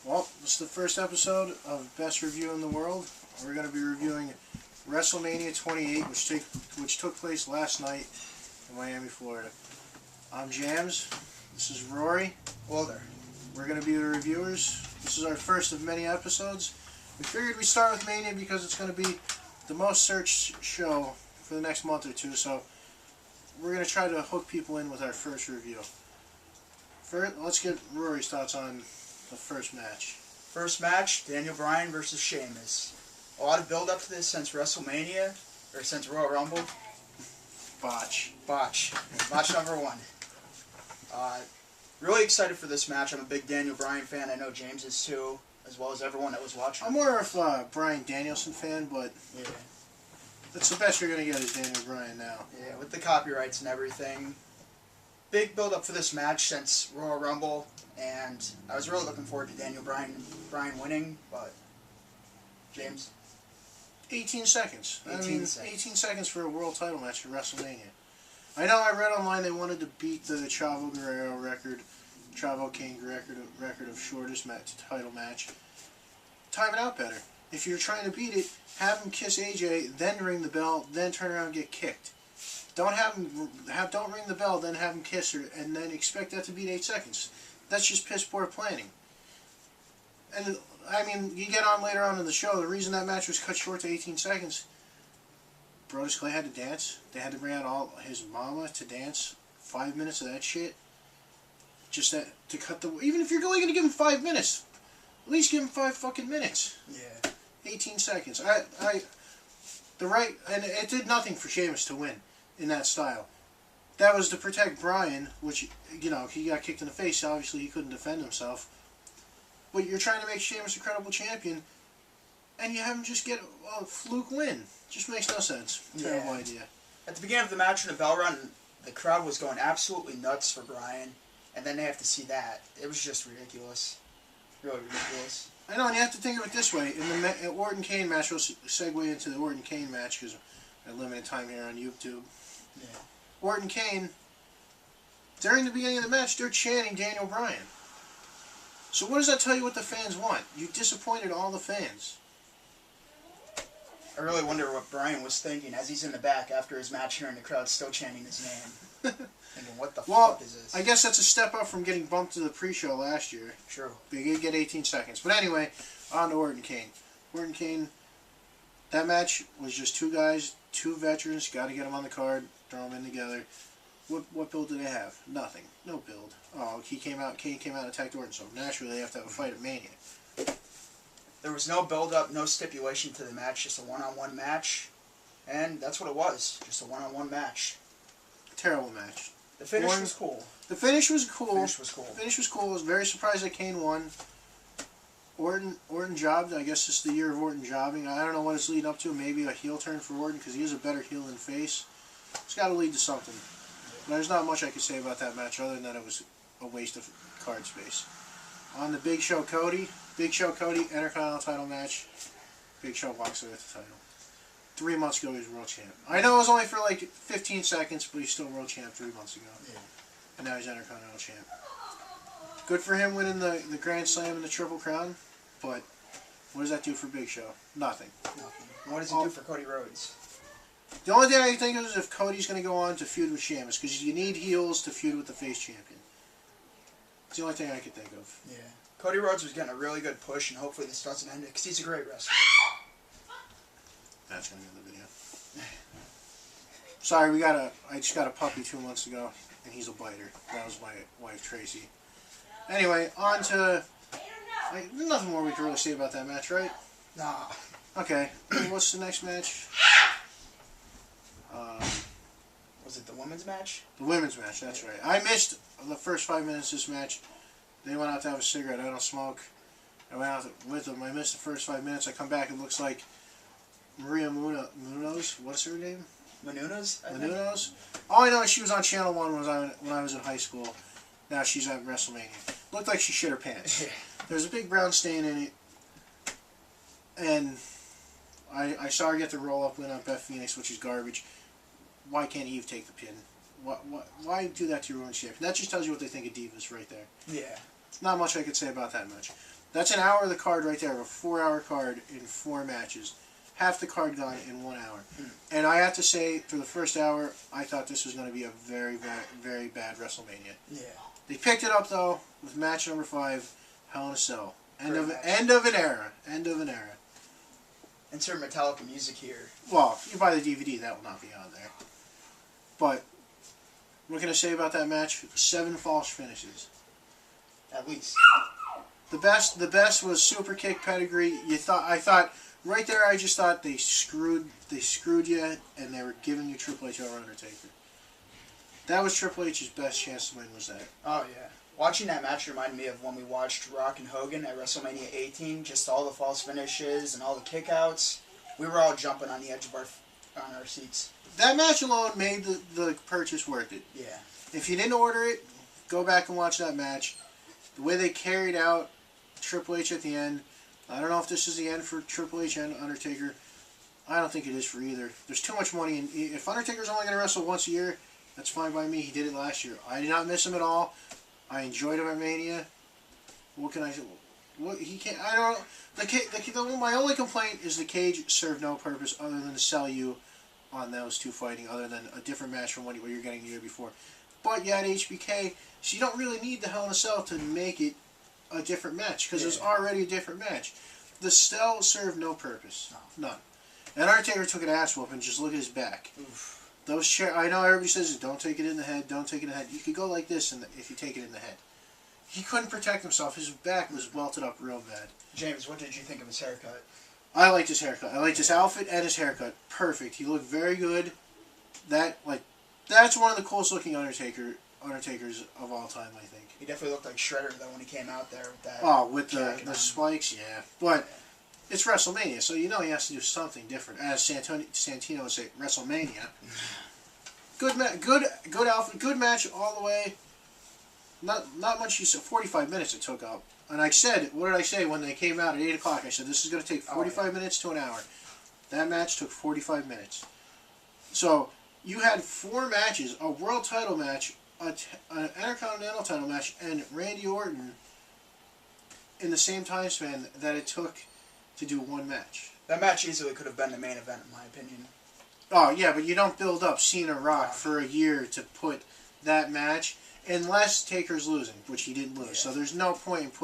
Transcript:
Well, this is the first episode of Best Review in the World. We're going to be reviewing WrestleMania 28, which took place last night in Miami, Florida. I'm Jams. This is Rory. Well there. We're going to be the reviewers. This is our first of many episodes. We figured we'd start with Mania because it's going to be the most searched show for the next month or two, so we're going to try to hook people in with our first review. First, let's get Rory's thoughts on the first match. First match, Daniel Bryan versus Sheamus. A lot of build up to this since WrestleMania, or since Royal Rumble. Botch. Match number one. Really excited for this match. I'm a big Daniel Bryan fan. I know James is too, as well as everyone that was watching. I'm more of a Bryan Danielson fan, but yeah, that's the best you're going to get is Daniel Bryan now. Yeah, with the copyrights and everything. Big build up for this match since Royal Rumble, and I was really looking forward to Daniel Bryan winning, but James? 18 seconds. 18 seconds. 18 seconds for a world title match at WrestleMania. I know I read online they wanted to beat the Chavo King record of shortest title match. Time it out better. If you're trying to beat it, have him kiss AJ, then ring the bell, then turn around and get kicked. Don't ring the bell, then have him kiss her, and then expect that to beat 8 seconds. That's just piss poor planning. And I mean, you get on later on in the show, the reason that match was cut short to 18 seconds, Brodus Clay had to dance. They had to bring out all his mama to dance. 5 minutes of that shit. Just that to cut the. Even if you're only going to give him 5 minutes, at least give him 5 fucking minutes. Yeah. 18 seconds. And it did nothing for Sheamus to win in that style. That was to protect Bryan, which, you know, he got kicked in the face, so obviously he couldn't defend himself. But you're trying to make Sheamus a credible champion, and you have him just get a fluke win. Just makes no sense. Terrible idea. At the beginning of the match, in the bell run, the crowd was going absolutely nuts for Bryan, and then they have to see that. It was just ridiculous. Really ridiculous. I know, and you have to think of it this way. In the Orton-Kane match, we'll segue into the Orton-Kane match, because I have limited time here on YouTube. Yeah. Orton-Kane, during the beginning of the match, they're chanting Daniel Bryan. So what does that tell you what the fans want? You disappointed all the fans. I really wonder what Bryan was thinking as he's in the back after his match, hearing the crowd still chanting his name. Thinking, what the fuck is this? I guess that's a step up from getting bumped to the pre-show last year. True. But you get 18 seconds. But anyway, on to Orton-Kane. Orton-Kane, that match was just two guys, two veterans, got to get them on the card, throw them in together. What build do they have? Nothing. No build. Oh, Kane came out and attacked Orton, so naturally they have to have a fight at Mania. There was no build-up, no stipulation to the match, just a one-on-one match. And that's what it was, just a one-on-one match. Terrible match. The finish was cool. The finish was cool. The finish was cool. The finish was cool. I was very surprised that Kane won. Orton jobbed. I guess it's the year of Orton jobbing. I don't know what it's leading up to. Maybe a heel turn for Orton because he is a better heel than face. It's got to lead to something. But there's not much I could say about that match other than that it was a waste of card space. On the Big Show Cody, Intercontinental title match. Big Show walks away with the title. 3 months ago he was world champ. I know it was only for like 15 seconds, but he's still world champ 3 months ago. Yeah. And now he's Intercontinental champ. Good for him winning the Grand Slam and the Triple Crown, but what does that do for Big Show? Nothing. What does it do for Cody Rhodes? The only thing I can think of is if Cody's going to go on to feud with Sheamus, because you need heels to feud with the face champion. It's the only thing I could think of. Yeah. Cody Rhodes was getting a really good push, and hopefully this doesn't end it, because he's a great wrestler. That's going to be in the video. Sorry, I just got a puppy 2 months ago, and he's a biter. That was my wife, Tracy. Anyway, on to... there's nothing more we can really say about that match, right? Nah. Okay, what's the next match? Was it the women's match? The women's match, that's right. I missed the first 5 minutes of this match. They went out to have a cigarette. I don't smoke. I went out with them. I missed the first 5 minutes. I come back, it looks like Maria Munoz. What's her name? Menounos? Menounos? All I know is she was on Channel 1 when I was in high school. Now she's at WrestleMania. Looked like she shit her pants. There's a big brown stain in it. And I saw her get the roll-up win on Beth Phoenix, which is garbage. Why can't Eve take the pin? Why do that to your women's champion? That just tells you what they think of Divas right there. Yeah. Not much I could say about that match. That's an hour of the card right there, a 4-hour card in 4 matches. Half the card gone in 1 hour. And I have to say, for the first hour, I thought this was going to be a very, very, very bad WrestleMania. Yeah. They picked it up, though, with match number 5, Hell in a Cell. End of an era. End of an era. Insert Metallica music here. Well, if you buy the DVD, that will not be on there. But, what can I say about that match? 7 false finishes. At least. The best was super kick pedigree. I thought right there. I just thought they screwed you, and they were giving you Triple H over Undertaker. That was Triple H's best chance to win. Was that? Oh yeah. Watching that match reminded me of when we watched Rock and Hogan at WrestleMania 18. Just all the false finishes and all the kickouts. We were all jumping on the edge of our seats. That match alone made the purchase worth it. Yeah. If you didn't order it, go back and watch that match. The way they carried out Triple H at the end. I don't know if this is the end for Triple H and Undertaker. I don't think it is for either. There's too much money. And if Undertaker's only going to wrestle once a year, that's fine by me. He did it last year. I did not miss him at all. I enjoyed him at Mania. What can I say? What he can't. I don't. My only complaint is the cage served no purpose other than to sell you on those two fighting, other than a different match from what you're getting the year before. But you had HBK, so you don't really need the Hell in a Cell to make it a different match, because it's already a different match. The cell served no purpose. None. And Undertaker took an ass whoop, and just look at his back. Oof. Those I know everybody says, don't take it in the head, don't take it in the head. You could go like this if you take it in the head. He couldn't protect himself. His back was welted up real bad. James, what did you think of his haircut? I liked his haircut. I liked his outfit and his haircut. Perfect. He looked very good. That's one of the coolest looking Undertakers of all time, I think. He definitely looked like Shredder, though, when he came out there with that. Oh, with the spikes, yeah. But it's WrestleMania, so you know he has to do something different. As Santino would say, WrestleMania. Good outfit, good match all the way. Not much. You said 45 minutes it took up. And I said, what did I say when they came out at 8 o'clock? I said, this is going to take 45 minutes to an hour. That match took 45 minutes. So, you had 4 matches, a world title match, an Intercontinental title match, and Randy Orton in the same time span that it took to do one match. That match easily could have been the main event, in my opinion. Oh, yeah, but you don't build up Cena Rock for a year to put that match, unless Taker's losing, which he didn't lose. So there's no point in putting